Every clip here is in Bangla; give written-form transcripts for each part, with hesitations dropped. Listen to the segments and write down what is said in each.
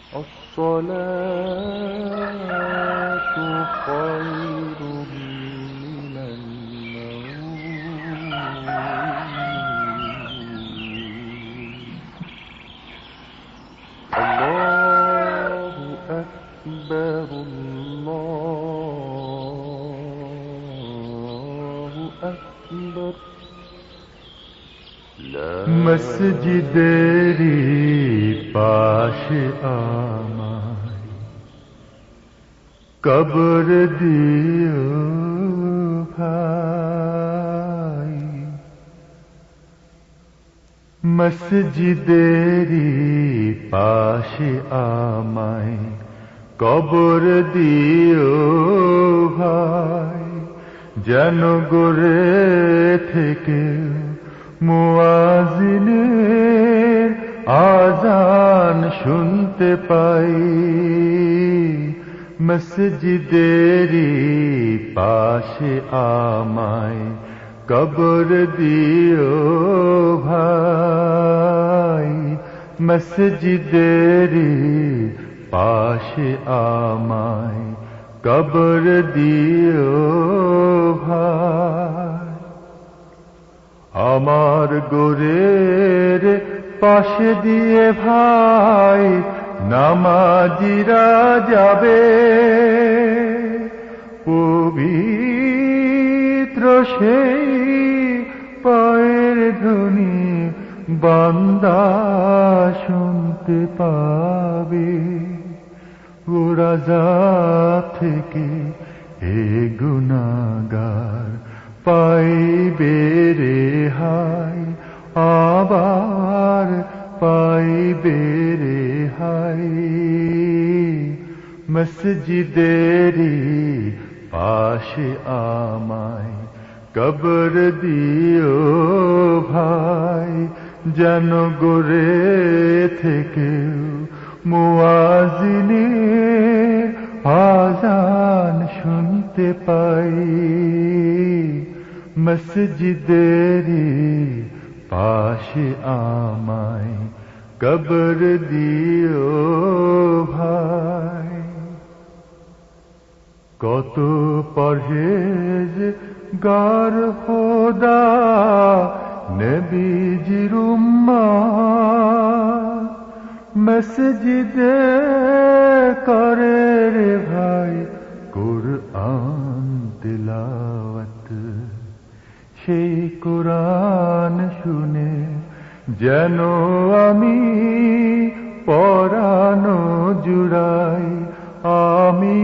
الصلاة خير من النوم. الله أكبر الله أكبر মসজিদেরি পাশে আমায় কবর দিও ভাই। মসজিদেরি পাশে আমায় কবর দিও ভাই, যেন গড়ে থেকে মুয়াজ্জিনের আযান শুনতে পাই। মসজিদেরি পাশে আমায় কবর দিও ভাই। মসজিদেরি পাশে আমায় কবর দিও ভাই। আমার গোরের পাশে দিয়ে ভাই নামাজিরা যাবে, পবিত্র সেই পায়ের ধ্বনি বান্দা শুনতে পাবে। ও আযাব থেকে হে গুনাহগার পাইবে রেহাই, আবার পাইবে রেহাই। মসজিদেরি পাশে আমায় কবর দিও ভাই, যেন গড়ে থেকে মুয়াজ্জিনের আযান শুনতে পাই। মসজিদেরি পাশে আমায় কবর দিও ভাই। কত পরহেজ গার খোদা নবীজির উম্মত, মসজিদে করে রে ভাই কুরআন তিলাওয়াত। সেই কুরআন শুনে যেন আমি পরানো জুড়াই, আমি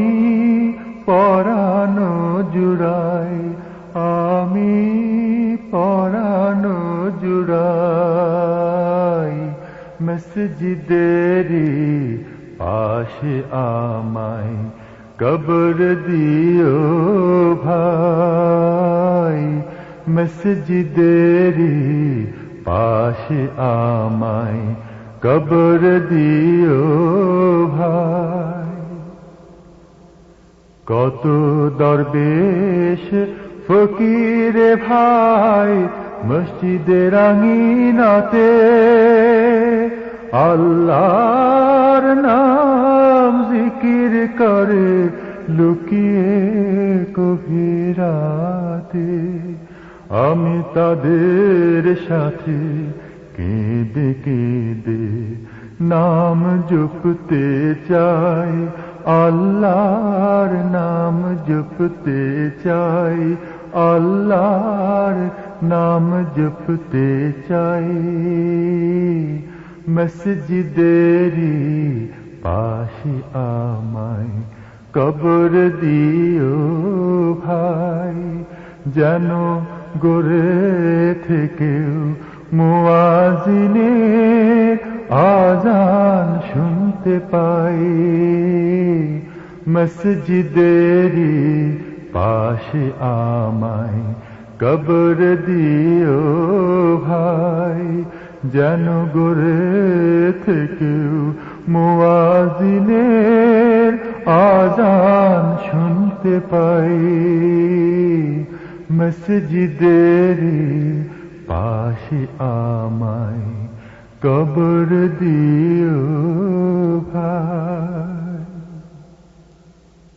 পরানো জুড়াই, আমি পরানো জুড়াই। মসজিদেরি পাশে আমায় কবর দিও ভাই। মসজিদেরি পাশে আমায় কবর দিও ভাই। কত দরবেশ ফকির ভাই মসজিদের আঙিনাতে আল্লাহর নাম জিকির করে লুকিয়ে গভীরাতে। আমি তাদের সাথে কেঁদে কেঁদে নাম জপতে চাই, আল্লাহর নাম জপতে চাই, আল্লাহর নাম জপতে চাই। মসজিদেরি পাশে আমায় কবর দিও ভাই, যেন গড়ে থেকেও মুয়াজ্জিনের আযান শুনতে পাই। মসজিদেরি পাশে আমায় কবর দিও ভাই, যেন গড়ে থেকেও মুয়াজ্জিনের আযান শুনতে পাই। মসজিদেরি পাশে আমায় কবর দিও ভাই।